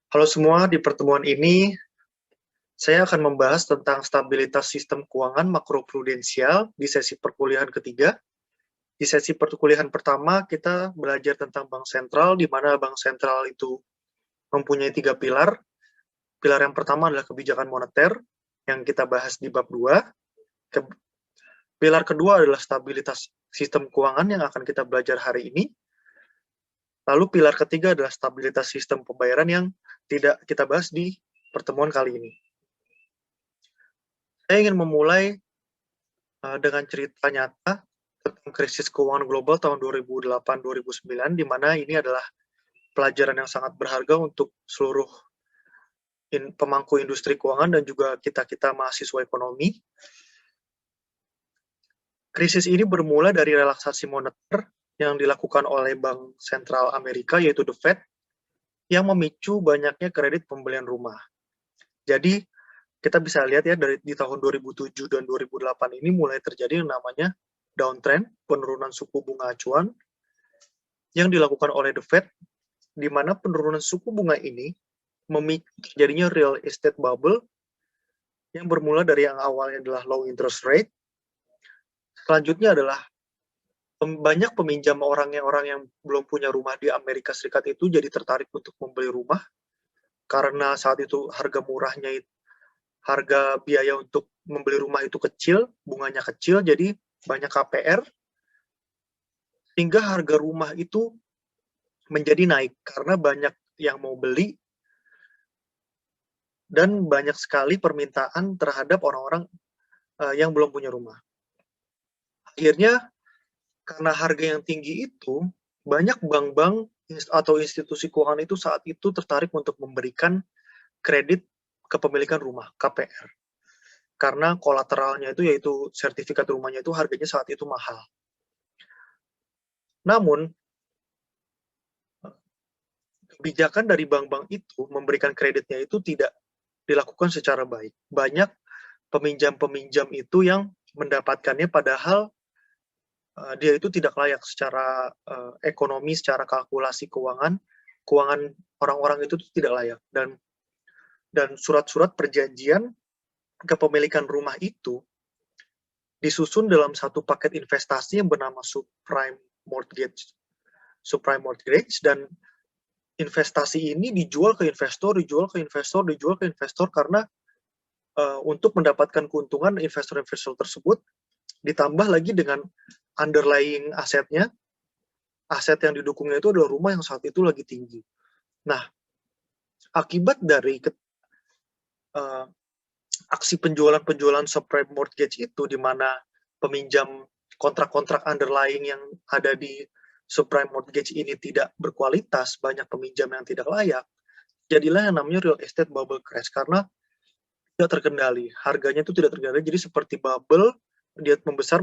Halo semua, di pertemuan ini saya akan membahas tentang stabilitas sistem keuangan makroprudensial di sesi perkuliahan ketiga. Di sesi perkuliahan pertama, kita belajar tentang bank sentral, di mana bank sentral itu mempunyai 3 pilar. Pilar yang pertama adalah kebijakan moneter, yang kita bahas di bab 2. Pilar kedua adalah stabilitas sistem keuangan yang akan kita belajar hari ini. Lalu pilar ketiga adalah stabilitas sistem pembayaran yang tidak kita bahas di pertemuan kali ini. Saya ingin memulai dengan cerita nyata tentang krisis keuangan global tahun 2008-2009, di mana ini adalah pelajaran yang sangat berharga untuk seluruh pemangku industri keuangan dan juga kita-kita mahasiswa ekonomi. Krisis ini bermula dari relaksasi moneter yang dilakukan oleh Bank Sentral Amerika, yaitu The Fed, yang memicu banyaknya kredit pembelian rumah. Jadi, kita bisa lihat ya, di tahun 2007 dan 2008 ini mulai terjadi yang namanya downtrend, penurunan suku bunga acuan, yang dilakukan oleh The Fed, di mana penurunan suku bunga ini memicu terjadinya real estate bubble, yang bermula dari yang awalnya adalah low interest rate. Selanjutnya adalah banyak peminjam orang yang belum punya rumah di Amerika Serikat itu jadi tertarik untuk membeli rumah, karena saat itu harga biaya untuk membeli rumah itu kecil, bunganya kecil, jadi banyak KPR, hingga harga rumah itu menjadi naik karena banyak yang mau beli dan banyak sekali permintaan terhadap orang-orang yang belum punya rumah. Akhirnya, karena harga yang tinggi itu, banyak bank-bank atau institusi keuangan itu saat itu tertarik untuk memberikan kredit kepemilikan rumah, KPR. Karena kolateralnya itu, yaitu sertifikat rumahnya itu harganya saat itu mahal. Namun, kebijakan dari bank-bank itu memberikan kreditnya itu tidak dilakukan secara baik. Banyak peminjam-peminjam itu yang mendapatkannya padahal dia itu tidak layak secara ekonomi, secara kalkulasi keuangan orang-orang itu tidak layak. Dan surat-surat perjanjian kepemilikan rumah itu disusun dalam satu paket investasi yang bernama subprime mortgage, dan investasi ini dijual ke investor karena untuk mendapatkan keuntungan investor-investor tersebut, ditambah lagi dengan underlying asetnya, aset yang didukungnya itu adalah rumah yang saat itu lagi tinggi. Nah, akibat dari aksi penjualan subprime mortgage itu, di mana peminjam kontrak-kontrak underlying yang ada di subprime mortgage ini tidak berkualitas, banyak peminjam yang tidak layak, jadilah yang namanya real estate bubble crash, karena tidak terkendali, harganya itu tidak terkendali, jadi seperti bubble, dia membesar,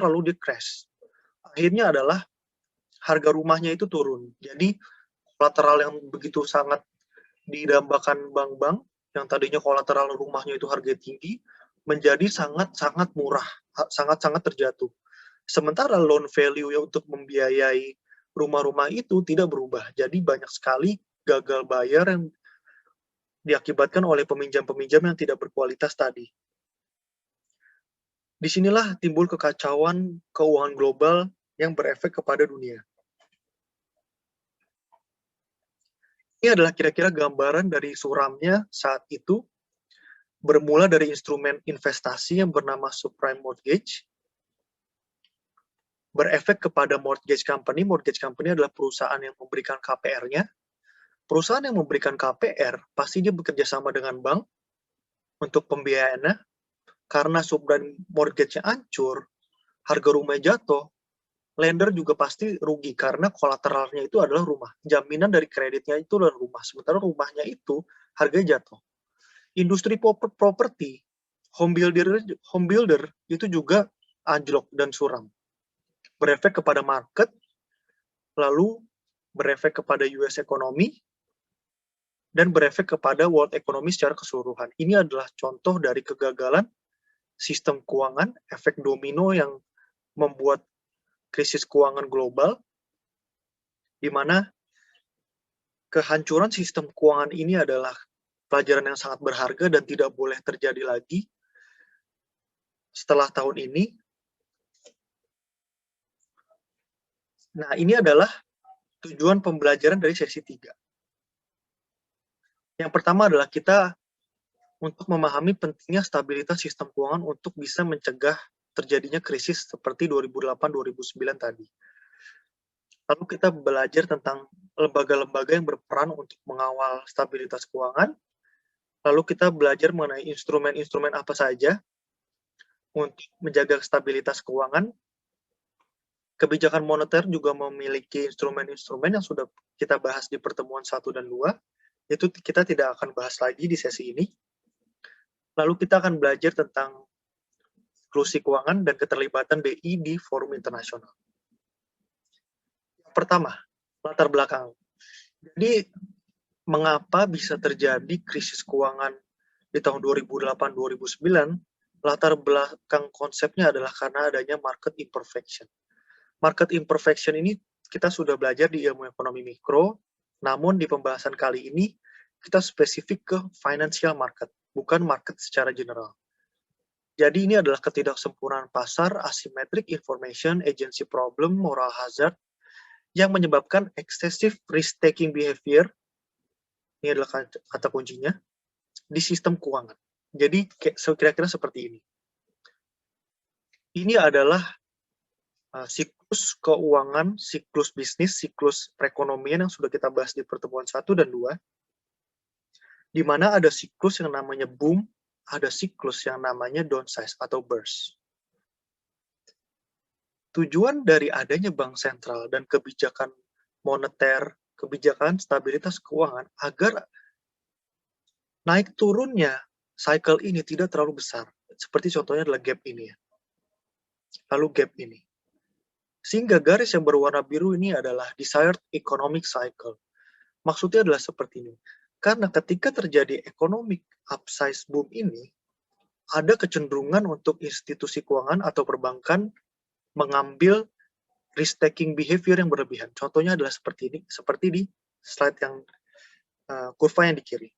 lalu dia crash. Akhirnya adalah harga rumahnya itu turun, jadi kolateral yang begitu sangat didambakan bank-bank, yang tadinya kolateral rumahnya itu harga tinggi, menjadi sangat-sangat murah, sangat-sangat terjatuh. Sementara loan value yang untuk membiayai rumah-rumah itu tidak berubah. Jadi banyak sekali gagal bayar yang diakibatkan oleh peminjam-peminjam yang tidak berkualitas tadi. Disinilah timbul kekacauan keuangan global yang berefek kepada dunia. Ini adalah kira-kira gambaran dari suramnya saat itu, bermula dari instrumen investasi yang bernama subprime mortgage, berefek kepada mortgage company. Mortgage company adalah perusahaan yang memberikan KPR-nya. Perusahaan yang memberikan KPR, pasti dia bekerja sama dengan bank untuk pembiayaannya. Karena subprime mortgage-nya hancur, harga rumahnya jatuh, lender juga pasti rugi karena kolateralnya itu adalah rumah. Jaminan dari kreditnya itu adalah rumah. Sementara rumahnya itu harganya jatuh. Industri properti, home builder itu juga anjlok dan suram. Berefek kepada market, lalu berefek kepada US ekonomi, dan berefek kepada world economy secara keseluruhan. Ini adalah contoh dari kegagalan sistem keuangan, efek domino yang membuat krisis keuangan global, di mana kehancuran sistem keuangan ini adalah pelajaran yang sangat berharga dan tidak boleh terjadi lagi setelah tahun ini. Nah, ini adalah tujuan pembelajaran dari sesi 3. Yang pertama adalah kita untuk memahami pentingnya stabilitas sistem keuangan untuk bisa mencegah terjadinya krisis seperti 2008-2009 tadi. Lalu kita belajar tentang lembaga-lembaga yang berperan untuk mengawal stabilitas keuangan. Lalu kita belajar mengenai instrumen-instrumen apa saja untuk menjaga stabilitas keuangan. Kebijakan moneter juga memiliki instrumen-instrumen yang sudah kita bahas di pertemuan 1 dan 2. Itu kita tidak akan bahas lagi di sesi ini. Lalu kita akan belajar tentang inklusi keuangan dan keterlibatan BI di forum internasional. Pertama, latar belakang. Jadi, mengapa bisa terjadi krisis keuangan di tahun 2008-2009? Latar belakang konsepnya adalah karena adanya market imperfection. Market imperfection ini kita sudah belajar di ilmu ekonomi mikro, namun di pembahasan kali ini kita spesifik ke financial market, bukan market secara general. Jadi ini adalah ketidaksempurnaan pasar, asymmetric information, agency problem, moral hazard, yang menyebabkan excessive risk-taking behavior, ini adalah kata kuncinya, di sistem keuangan. Jadi kira-kira seperti ini. Ini adalah siklus keuangan, siklus bisnis, siklus perekonomian yang sudah kita bahas di pertemuan 1 dan 2, di mana ada siklus yang namanya boom, ada siklus yang namanya downsize atau burst. Tujuan dari adanya bank sentral dan kebijakan moneter, kebijakan stabilitas keuangan agar naik turunnya cycle ini tidak terlalu besar. Seperti contohnya adalah gap ini ya. Lalu gap ini. Sehingga garis yang berwarna biru ini adalah desired economic cycle. Maksudnya adalah seperti ini. Karena ketika terjadi economic upsize boom ini, ada kecenderungan untuk institusi keuangan atau perbankan mengambil risk-taking behavior yang berlebihan. Contohnya adalah seperti ini, seperti di slide yang kurva yang di kiri.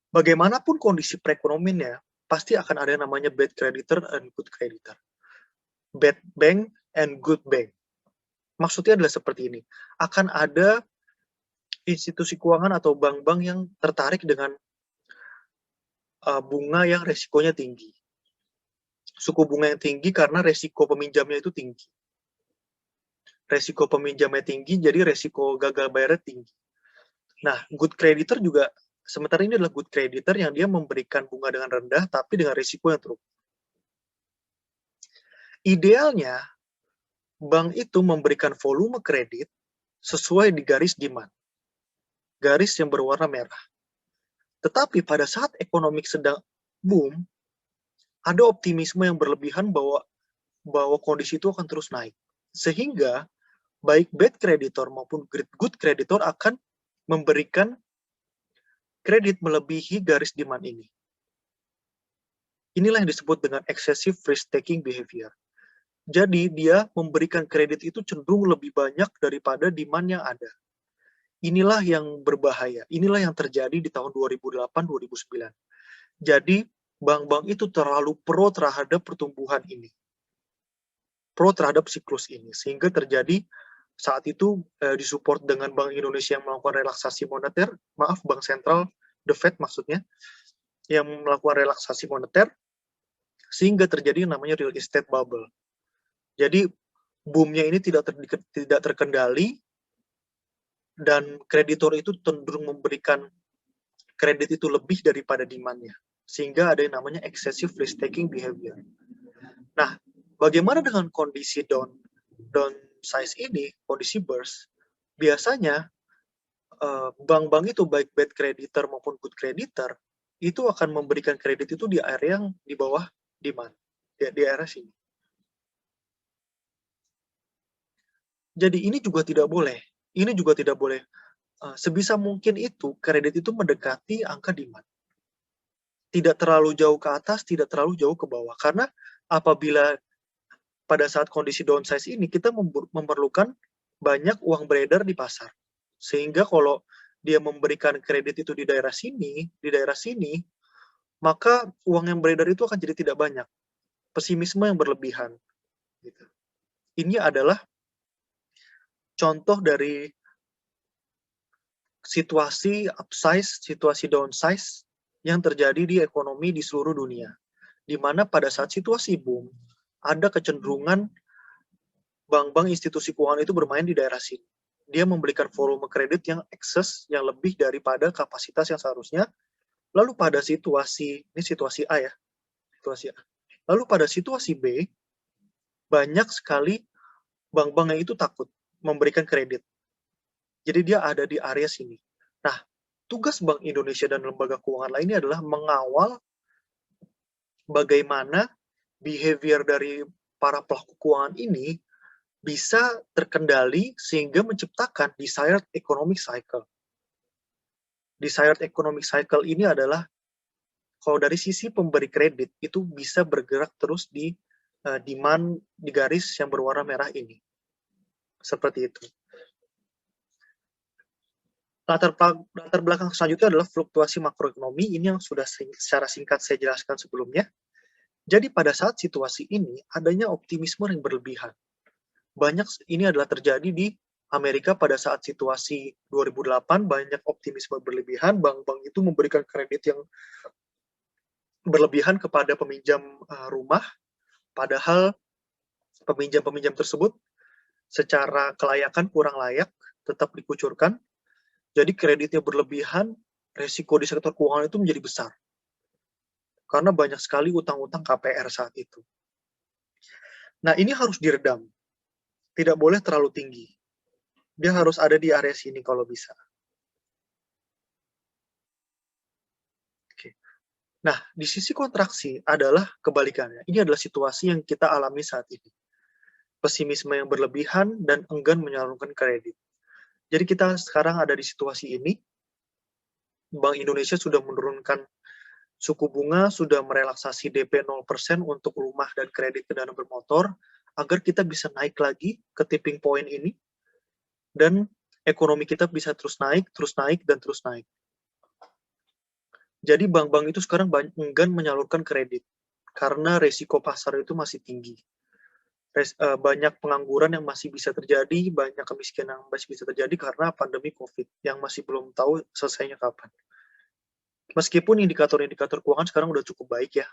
Bagaimanapun kondisi perekonomiannya, pasti akan ada yang namanya bad creditor and good creditor. Bad bank and good bank. Maksudnya adalah seperti ini. Akan ada institusi keuangan atau bank-bank yang tertarik dengan bunga yang resikonya tinggi. Suku bunga yang tinggi karena resiko peminjamnya itu tinggi. Resiko peminjamnya tinggi, jadi resiko gagal bayarnya tinggi. Nah, good creditor juga, sementara ini adalah good creditor yang dia memberikan bunga dengan rendah, tapi dengan resiko yang terukur. Idealnya, bank itu memberikan volume kredit sesuai di garis demand. Garis yang berwarna merah. Tetapi pada saat ekonomi sedang boom, ada optimisme yang berlebihan bahwa kondisi itu akan terus naik. Sehingga baik bad creditor maupun good creditor akan memberikan kredit melebihi garis demand ini. Inilah yang disebut dengan excessive risk-taking behavior. Jadi dia memberikan kredit itu cenderung lebih banyak daripada demand yang ada. Inilah yang berbahaya. Inilah yang terjadi di tahun 2008-2009. Jadi bank-bank itu terlalu pro terhadap pertumbuhan ini. Pro terhadap siklus ini. Sehingga terjadi saat itu disupport dengan Bank Indonesia yang melakukan relaksasi moneter, maaf Bank Sentral, The Fed maksudnya, yang melakukan relaksasi moneter, sehingga terjadi yang namanya real estate bubble. Jadi boomnya ini tidak terkendali, dan kreditor itu cenderung memberikan kredit itu lebih daripada demand-nya. Sehingga ada yang namanya excessive risk-taking behavior. Nah, bagaimana dengan kondisi downsize ini, kondisi burst? Biasanya, bank-bank itu, baik bad creditor maupun good creditor, itu akan memberikan kredit itu di area yang di bawah demand. Di area sini. Jadi ini juga tidak boleh. Ini juga tidak boleh. Sebisa mungkin itu, kredit itu mendekati angka demand. Tidak terlalu jauh ke atas, tidak terlalu jauh ke bawah. Karena apabila pada saat kondisi downsize ini, kita memerlukan banyak uang beredar di pasar. Sehingga kalau dia memberikan kredit itu di daerah sini, maka uang yang beredar itu akan jadi tidak banyak. Pesimisme yang berlebihan. Gitu. Ini adalah contoh dari situasi upsize, situasi downsize yang terjadi di ekonomi di seluruh dunia. Di mana pada saat situasi boom, ada kecenderungan bank-bank institusi keuangan itu bermain di daerah sini. Dia memberikan volume kredit yang excess, yang lebih daripada kapasitas yang seharusnya. Lalu pada situasi, ini situasi A ya, situasi A. Lalu pada situasi B, banyak sekali bank-bank yang itu takut memberikan kredit. Jadi dia ada di area sini. Nah, tugas Bank Indonesia dan lembaga keuangan lainnya adalah mengawal bagaimana behavior dari para pelaku keuangan ini bisa terkendali sehingga menciptakan desired economic cycle. Desired economic cycle ini adalah kalau dari sisi pemberi kredit itu bisa bergerak terus di demand di garis yang berwarna merah ini. Seperti itu. Latar belakang selanjutnya adalah fluktuasi makroekonomi. Ini yang sudah secara singkat saya jelaskan sebelumnya. Jadi pada saat situasi ini, adanya optimisme yang berlebihan. Ini adalah terjadi di Amerika pada saat situasi 2008, banyak optimisme berlebihan, bank-bank itu memberikan kredit yang berlebihan kepada peminjam rumah, padahal peminjam-peminjam tersebut secara kelayakan kurang layak, tetap dikucurkan. Jadi kreditnya berlebihan, resiko di sektor keuangan itu menjadi besar. Karena banyak sekali utang-utang KPR saat itu. Nah, ini harus diredam. Tidak boleh terlalu tinggi. Dia harus ada di area sini kalau bisa. Oke. Nah, di sisi kontraksi adalah kebalikannya. Ini adalah situasi yang kita alami saat ini. Pesimisme yang berlebihan dan enggan menyalurkan kredit. Jadi kita sekarang ada di situasi ini. Bank Indonesia sudah menurunkan suku bunga, sudah merelaksasi DP 0% untuk rumah dan kredit kendaraan bermotor, agar kita bisa naik lagi ke tipping point ini, dan ekonomi kita bisa terus naik, dan terus naik. Jadi bank-bank itu sekarang enggan menyalurkan kredit, karena resiko pasar itu masih tinggi. Banyak pengangguran yang masih bisa terjadi, banyak kemiskinan yang masih bisa terjadi karena pandemi COVID, yang masih belum tahu selesainya kapan. Meskipun indikator-indikator keuangan sekarang udah cukup baik ya,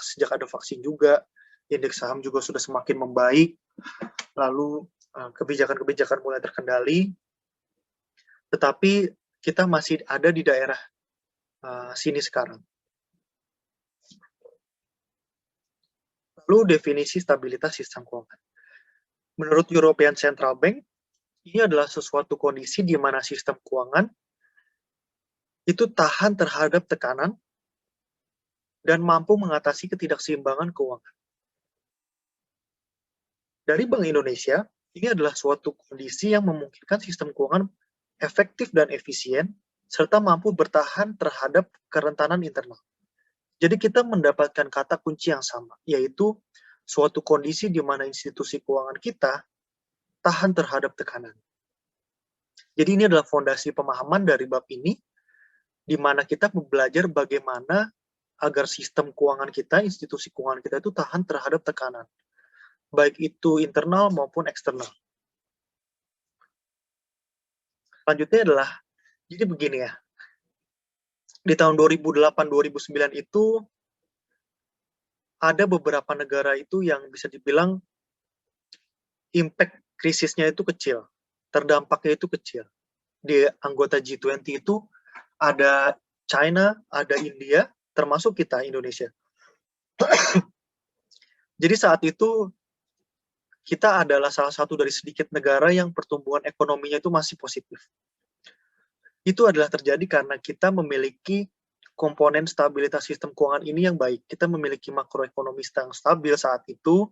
sejak ada vaksin juga, indeks saham juga sudah semakin membaik, lalu kebijakan-kebijakan mulai terkendali, tetapi kita masih ada di daerah sini sekarang. Lalu definisi stabilitas sistem keuangan. Menurut European Central Bank, ini adalah suatu kondisi di mana sistem keuangan itu tahan terhadap tekanan dan mampu mengatasi ketidakseimbangan keuangan. Dari Bank Indonesia, ini adalah suatu kondisi yang memungkinkan sistem keuangan efektif dan efisien, serta mampu bertahan terhadap kerentanan internal. Jadi kita mendapatkan kata kunci yang sama, yaitu suatu kondisi di mana institusi keuangan kita tahan terhadap tekanan. Jadi ini adalah fondasi pemahaman dari bab ini, di mana kita belajar bagaimana agar sistem keuangan kita, institusi keuangan kita itu tahan terhadap tekanan, baik itu internal maupun eksternal. Selanjutnya adalah, jadi begini ya, di tahun 2008-2009 itu ada beberapa negara itu yang bisa dibilang impact krisisnya itu kecil, terdampaknya itu kecil. Di anggota G20 itu ada China, ada India, termasuk kita, Indonesia. Jadi saat itu kita adalah salah satu dari sedikit negara yang pertumbuhan ekonominya itu masih positif. Itu adalah terjadi karena kita memiliki komponen stabilitas sistem keuangan ini yang baik. Kita memiliki makroekonomi yang stabil saat itu.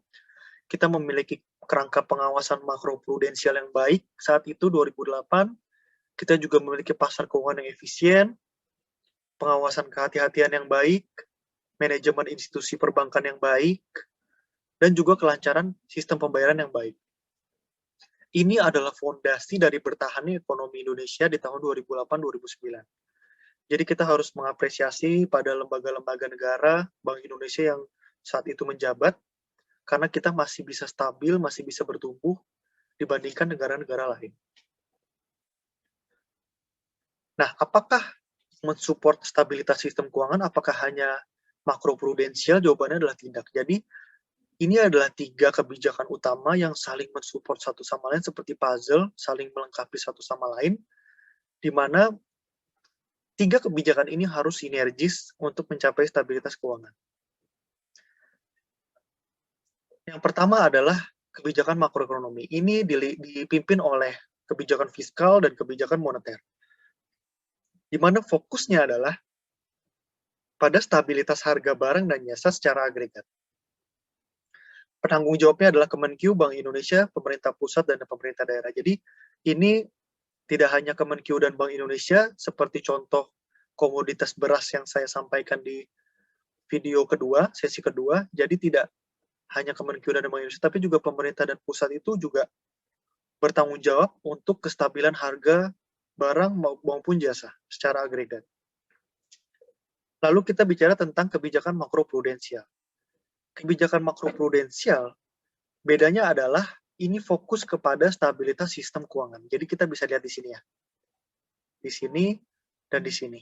Kita memiliki kerangka pengawasan makroprudensial yang baik saat itu 2008. Kita juga memiliki pasar keuangan yang efisien, pengawasan kehati-hatian yang baik, manajemen institusi perbankan yang baik, dan juga kelancaran sistem pembayaran yang baik. Ini adalah fondasi dari bertahannya ekonomi Indonesia di tahun 2008-2009. Jadi kita harus mengapresiasi pada lembaga-lembaga negara, Bank Indonesia yang saat itu menjabat, karena kita masih bisa stabil, masih bisa bertumbuh dibandingkan negara-negara lain. Nah, apakah mensupport stabilitas sistem keuangan? Apakah hanya makroprudensial? Jawabannya adalah tidak. Jadi, ini adalah 3 kebijakan utama yang saling mensupport satu sama lain seperti puzzle, saling melengkapi satu sama lain, di mana 3 kebijakan ini harus sinergis untuk mencapai stabilitas keuangan. Yang pertama adalah kebijakan makroekonomi. Ini dipimpin oleh kebijakan fiskal dan kebijakan moneter, di mana fokusnya adalah pada stabilitas harga barang dan jasa secara agregat. Penanggung jawabnya adalah Kemenq, Bank Indonesia, pemerintah pusat, dan pemerintah daerah. Jadi ini tidak hanya Kemenq dan Bank Indonesia, seperti contoh komoditas beras yang saya sampaikan di video kedua, sesi kedua, jadi tidak hanya Kemenq dan Bank Indonesia, tapi juga pemerintah dan pusat itu juga bertanggung jawab untuk kestabilan harga barang maupun jasa secara agregat. Lalu kita bicara tentang kebijakan makroprudensial. Kebijakan makroprudensial bedanya adalah ini fokus kepada stabilitas sistem keuangan. Jadi kita bisa lihat di sini ya. Di sini dan di sini.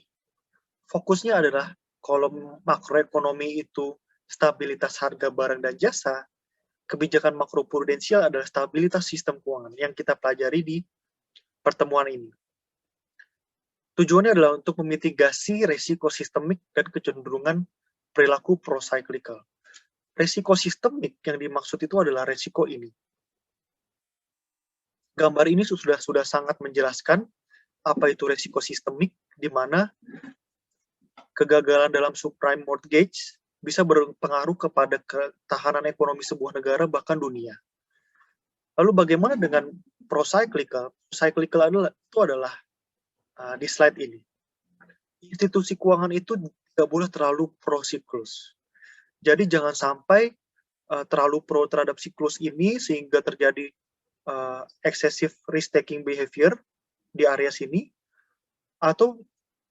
Fokusnya adalah kolom makroekonomi itu stabilitas harga barang dan jasa, kebijakan makroprudensial adalah stabilitas sistem keuangan yang kita pelajari di pertemuan ini. Tujuannya adalah untuk memitigasi resiko sistemik dan kecenderungan perilaku pro-cyclical. Resiko sistemik yang dimaksud itu adalah resiko ini. Gambar ini sudah sangat menjelaskan apa itu resiko sistemik, di mana kegagalan dalam subprime mortgage bisa berpengaruh kepada ketahanan ekonomi sebuah negara, bahkan dunia. Lalu bagaimana dengan pro-cyclical? Cyclical adalah di slide ini. Institusi keuangan itu tidak boleh terlalu pro-siklus. Jadi jangan sampai terlalu pro terhadap siklus ini sehingga terjadi excessive risk-taking behavior di area sini, atau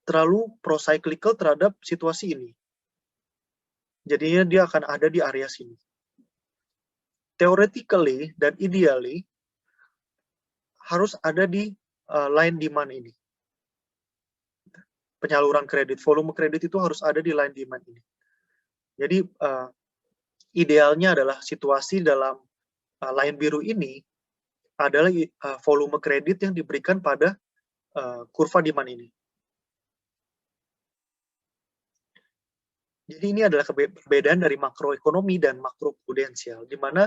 terlalu pro-cyclical terhadap situasi ini. Jadinya dia akan ada di area sini. Theoretically dan ideally harus ada di line demand ini. Penyaluran kredit, volume kredit itu harus ada di line demand ini. Jadi idealnya adalah situasi dalam line biru ini adalah volume kredit yang diberikan pada kurva demand ini. Jadi ini adalah perbedaan dari makroekonomi dan makroprudensial, di mana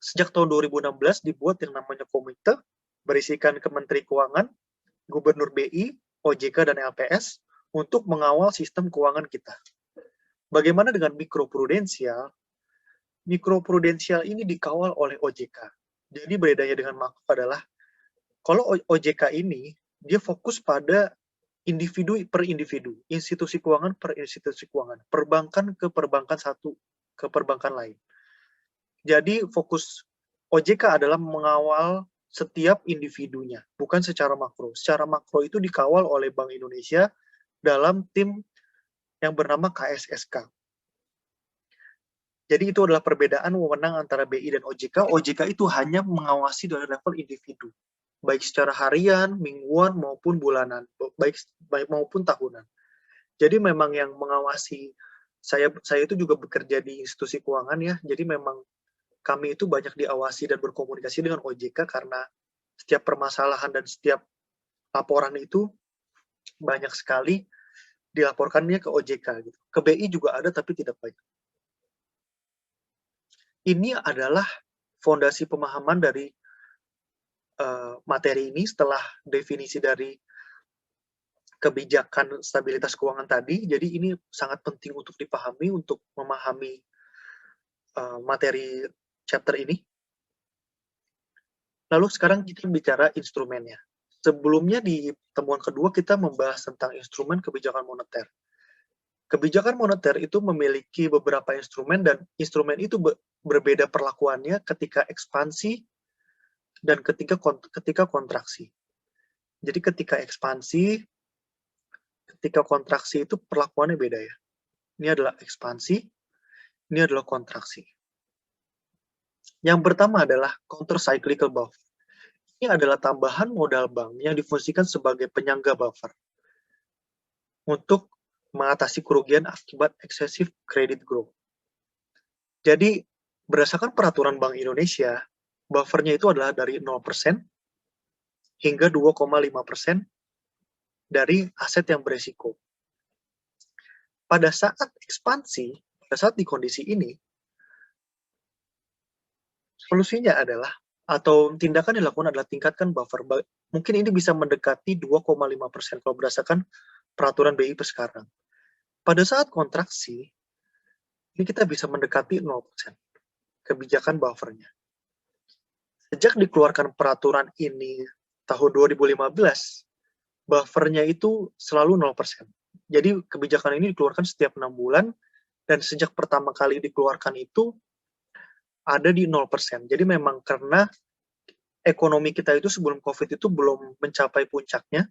sejak tahun 2016 dibuat yang namanya komite berisikan Kementerian Keuangan, Gubernur BI, OJK, dan LPS untuk mengawal sistem keuangan kita. Bagaimana dengan mikroprudensial? Mikroprudensial ini dikawal oleh OJK. Jadi bedanya dengan makro adalah kalau OJK ini dia fokus pada individu per individu, institusi keuangan per institusi keuangan, perbankan ke perbankan satu ke perbankan lain. Jadi fokus OJK adalah mengawal setiap individunya, bukan secara makro. Secara makro itu dikawal oleh Bank Indonesia dalam tim yang bernama KSSK. Jadi itu adalah perbedaan wewenang antara BI dan OJK. OJK itu hanya mengawasi dari level individu, baik secara harian, mingguan, maupun bulanan, baik maupun tahunan. Jadi memang yang mengawasi, saya itu juga bekerja di institusi keuangan ya, jadi memang kami itu banyak diawasi dan berkomunikasi dengan OJK karena setiap permasalahan dan setiap laporan itu banyak sekali dilaporkannya ke OJK. Gitu. Ke BI juga ada tapi tidak banyak. Ini adalah fondasi pemahaman dari materi ini setelah definisi dari kebijakan stabilitas keuangan tadi. Jadi ini sangat penting untuk dipahami, untuk memahami materi chapter ini. Lalu sekarang kita bicara instrumennya. Sebelumnya di pertemuan kedua kita membahas tentang instrumen kebijakan moneter. Kebijakan moneter itu memiliki beberapa instrumen dan instrumen itu berbeda perlakuannya ketika ekspansi dan ketika kontraksi. Jadi ketika ekspansi, ketika kontraksi itu perlakuannya beda ya. Ini adalah ekspansi, ini adalah kontraksi. Yang pertama adalah counter cyclical buffer. Ini adalah tambahan modal bank yang difungsikan sebagai penyangga buffer untuk mengatasi kerugian akibat excessive credit growth. Jadi, berdasarkan peraturan Bank Indonesia, buffernya itu adalah dari 0% hingga 2,5% dari aset yang beresiko. Pada saat ekspansi, pada saat di kondisi ini, solusinya adalah, atau tindakan yang dilakukan adalah tingkatkan buffer. Mungkin ini bisa mendekati 2,5% kalau berdasarkan peraturan BI sekarang. Pada saat kontraksi, ini kita bisa mendekati 0% kebijakan buffernya. Sejak dikeluarkan peraturan ini tahun 2015, buffernya itu selalu 0%. Jadi kebijakan ini dikeluarkan setiap 6 bulan, dan sejak pertama kali dikeluarkan itu ada di 0%. Jadi memang karena ekonomi kita itu sebelum COVID itu belum mencapai puncaknya,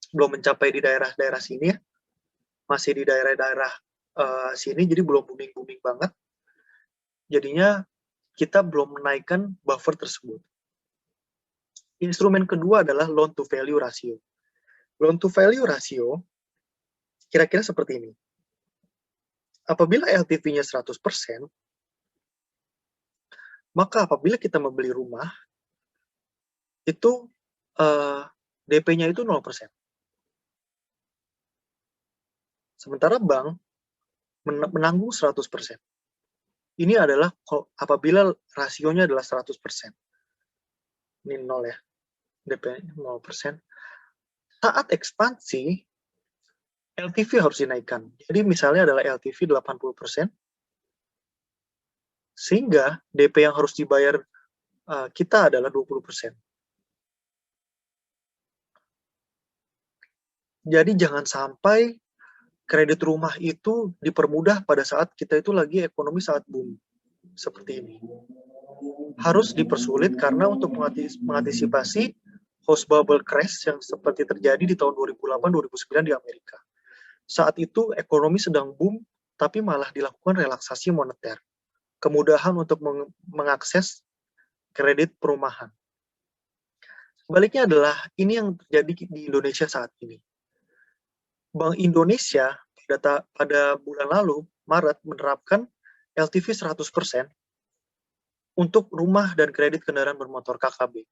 belum mencapai di daerah-daerah sini ya, masih di daerah-daerah sini, jadi belum booming-booming banget. Jadinya kita belum menaikkan buffer tersebut. Instrumen kedua adalah loan to value ratio. Loan to value ratio kira-kira seperti ini. Apabila LTV-nya 100%, maka apabila kita membeli rumah, itu DP-nya itu 0%. Sementara bank menanggung 100%. Ini adalah apabila rasionya adalah 100%. Ini 0 ya, DP-nya 0%. Saat ekspansi, LTV harus dinaikkan. Jadi misalnya adalah LTV 80%, sehingga DP yang harus dibayar kita adalah 20%. Jadi jangan sampai kredit rumah itu dipermudah pada saat kita itu lagi ekonomi saat boom seperti ini. Harus dipersulit karena untuk mengantisipasi house bubble crash yang seperti terjadi di tahun 2008-2009 di Amerika. Saat itu ekonomi sedang boom, tapi malah dilakukan relaksasi moneter. Kemudahan untuk mengakses kredit perumahan. Sebaliknya adalah ini yang terjadi di Indonesia saat ini. Bank Indonesia pada bulan lalu, Maret, menerapkan LTV 100% untuk rumah dan kredit kendaraan bermotor KKB.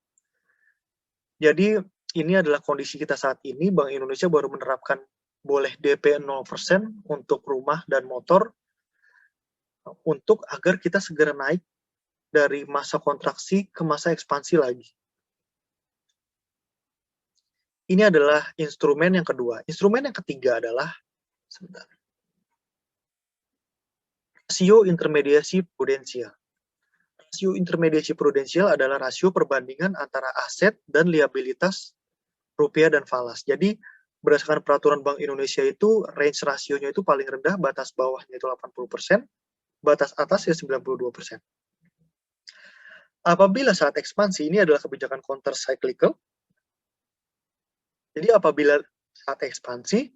Jadi, ini adalah kondisi kita saat ini. Bank Indonesia baru menerapkan boleh DP 0% untuk rumah dan motor, untuk agar kita segera naik dari masa kontraksi ke masa ekspansi lagi. Ini adalah instrumen yang kedua. Instrumen yang ketiga adalah rasio intermediasi prudensial. Rasio intermediasi prudensial adalah rasio perbandingan antara aset dan liabilitas rupiah dan falas. Jadi berdasarkan peraturan Bank Indonesia itu range rasionya itu paling rendah, batas bawahnya itu 80%, batas atas ya 92%. Apabila saat ekspansi, ini adalah kebijakan counter cyclical. Jadi apabila saat ekspansi,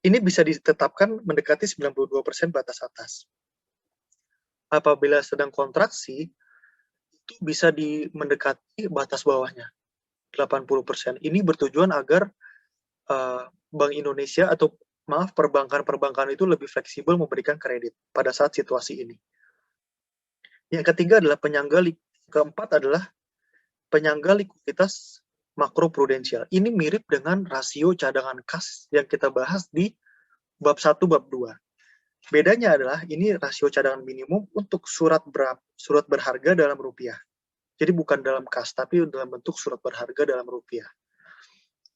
ini bisa ditetapkan mendekati 92% batas atas. Apabila sedang kontraksi, itu bisa mendekati batas bawahnya, 80%. Ini bertujuan agar Bank Indonesia atau perbankan-perbankan itu lebih fleksibel memberikan kredit pada saat situasi ini. Yang ketiga adalah keempat adalah penyangga likuiditas makro prudensial. Ini mirip dengan rasio cadangan kas yang kita bahas di bab 1, bab 2. Bedanya adalah ini rasio cadangan minimum untuk surat berharga dalam rupiah. Jadi bukan dalam kas, tapi dalam bentuk surat berharga dalam rupiah.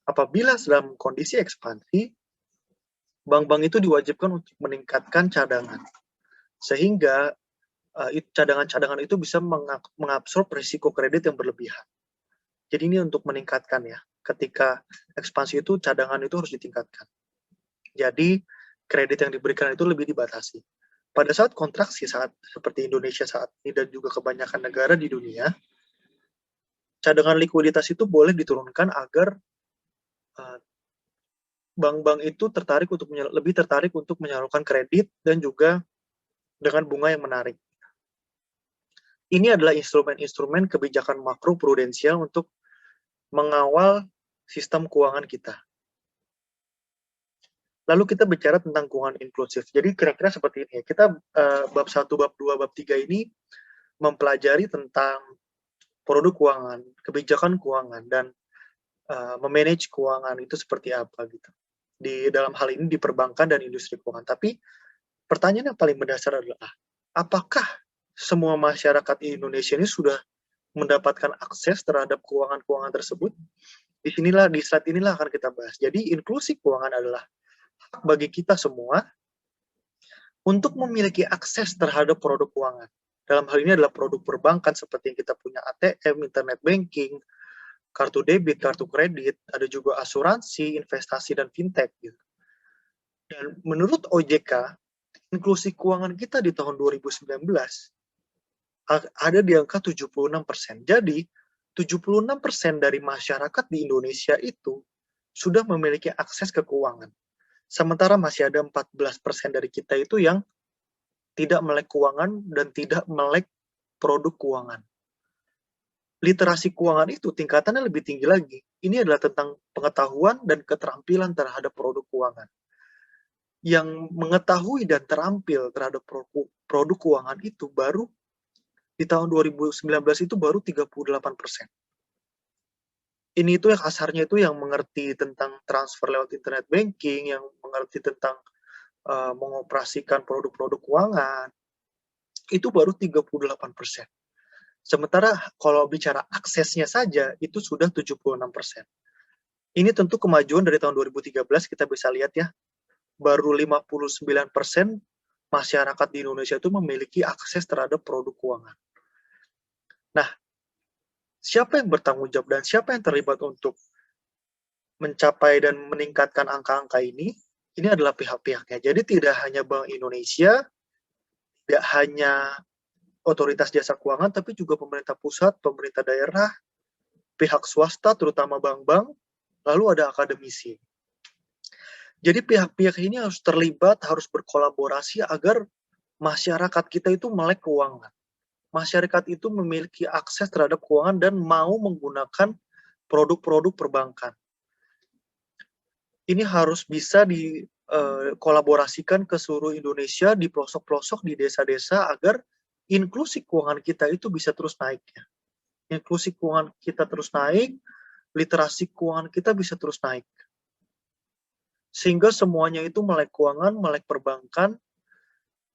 Apabila dalam kondisi ekspansi, bank-bank itu diwajibkan untuk meningkatkan cadangan. Sehingga cadangan-cadangan itu bisa mengabsorb risiko kredit yang berlebihan. Jadi ini untuk meningkatkan ya. Ketika ekspansi itu cadangan itu harus ditingkatkan. Jadi kredit yang diberikan itu lebih dibatasi. Pada saat kontraksi seperti Indonesia saat ini dan juga kebanyakan negara di dunia, cadangan likuiditas itu boleh diturunkan agar bank-bank itu lebih tertarik untuk menyalurkan kredit dan juga dengan bunga yang menarik. Ini adalah instrumen-instrumen kebijakan makro prudensial untuk mengawal sistem keuangan kita. Lalu kita bicara tentang keuangan inklusif. Jadi kira-kira seperti ini. Kita bab 1, bab 2, bab 3 ini mempelajari tentang produk keuangan, kebijakan keuangan, dan memanage keuangan itu seperti apa gitu. Di dalam hal ini di perbankan dan industri keuangan. Tapi pertanyaan yang paling mendasar adalah, apakah semua masyarakat di Indonesia ini sudah mendapatkan akses terhadap keuangan-keuangan tersebut? Di slide inilah akan kita bahas. Jadi inklusi keuangan adalah hak bagi kita semua untuk memiliki akses terhadap produk keuangan. Dalam hal ini adalah produk perbankan seperti yang kita punya ATM, internet banking, kartu debit, kartu kredit, ada juga asuransi, investasi, dan fintech. Gitu. Dan menurut OJK, inklusi keuangan kita di tahun 2019 ada di angka 76%. Jadi, 76% dari masyarakat di Indonesia itu sudah memiliki akses ke keuangan. Sementara masih ada 14% dari kita itu yang tidak melek keuangan dan tidak melek produk keuangan. Literasi keuangan itu tingkatannya lebih tinggi lagi. Ini adalah tentang pengetahuan dan keterampilan terhadap produk keuangan. Yang mengetahui dan terampil terhadap produk keuangan itu baru di tahun 2019 itu baru 38%. Ini itu yang kasarnya itu yang mengerti tentang transfer lewat internet banking, yang mengerti tentang mengoperasikan produk-produk keuangan, itu baru 38%. Sementara kalau bicara aksesnya saja, itu sudah 76%. Ini tentu kemajuan dari tahun 2013, kita bisa lihat ya, baru 59% masyarakat di Indonesia itu memiliki akses terhadap produk keuangan. Nah, siapa yang bertanggung jawab dan siapa yang terlibat untuk mencapai dan meningkatkan angka-angka ini? Ini adalah pihak-pihaknya. Jadi tidak hanya Bank Indonesia, tidak hanya otoritas jasa keuangan, tapi juga pemerintah pusat, pemerintah daerah, pihak swasta, terutama bank-bank, lalu ada akademisi. Jadi pihak-pihak ini harus terlibat, harus berkolaborasi agar masyarakat kita itu melek keuangan. Masyarakat itu memiliki akses terhadap keuangan dan mau menggunakan produk-produk perbankan. Ini harus bisa dikolaborasikan ke seluruh Indonesia, di pelosok-pelosok, di desa-desa, agar inklusi keuangan kita itu bisa terus naik. Ya. Inklusi keuangan kita terus naik, literasi keuangan kita bisa terus naik. Sehingga semuanya itu melek keuangan, melek perbankan,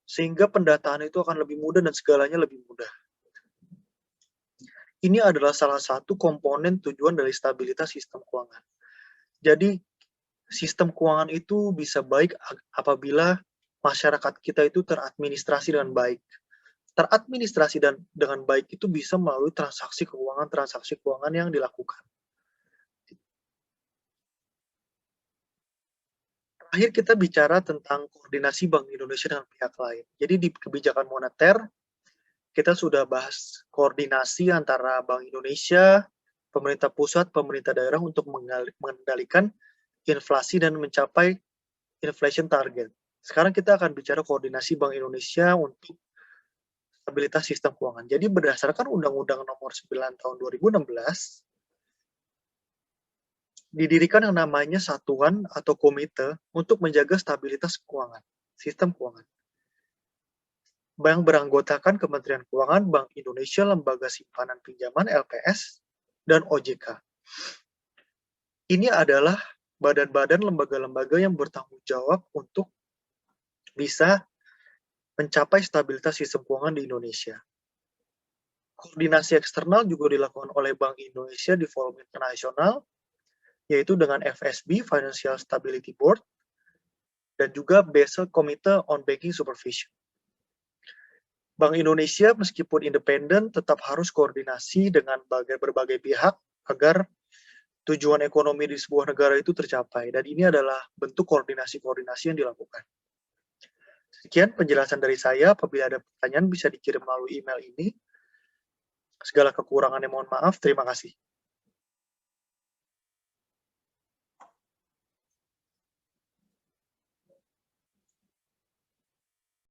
sehingga pendataan itu akan lebih mudah dan segalanya lebih mudah. Ini adalah salah satu komponen tujuan dari stabilitas sistem keuangan. Jadi, sistem keuangan itu bisa baik apabila masyarakat kita itu teradministrasi dengan baik. Teradministrasi dengan baik itu bisa melalui transaksi keuangan yang dilakukan. Terakhir kita bicara tentang koordinasi Bank Indonesia dengan pihak lain. Jadi di kebijakan moneter, kita sudah bahas koordinasi antara Bank Indonesia, pemerintah pusat, pemerintah daerah untuk mengendalikan inflasi dan mencapai inflation target. Sekarang kita akan bicara koordinasi Bank Indonesia untuk stabilitas sistem keuangan. Jadi berdasarkan Undang-Undang Nomor 9 Tahun 2016, didirikan yang namanya satuan atau komite untuk menjaga stabilitas keuangan, sistem keuangan. Bank beranggotakan Kementerian Keuangan, Bank Indonesia, Lembaga Simpanan Pinjaman (LPS), dan OJK. Ini adalah badan-badan lembaga-lembaga yang bertanggung jawab untuk bisa mencapai stabilitas sistem keuangan di Indonesia. Koordinasi eksternal juga dilakukan oleh Bank Indonesia di forum internasional, yaitu dengan FSB, Financial Stability Board, dan juga Basel Committee on Banking Supervision. Bank Indonesia meskipun independen tetap harus koordinasi dengan berbagai pihak agar tujuan ekonomi di sebuah negara itu tercapai, dan ini adalah bentuk koordinasi-koordinasi yang dilakukan. Sekian penjelasan dari saya. Apabila ada pertanyaan bisa dikirim melalui email ini. Segala kekurangannya mohon maaf. Terima kasih.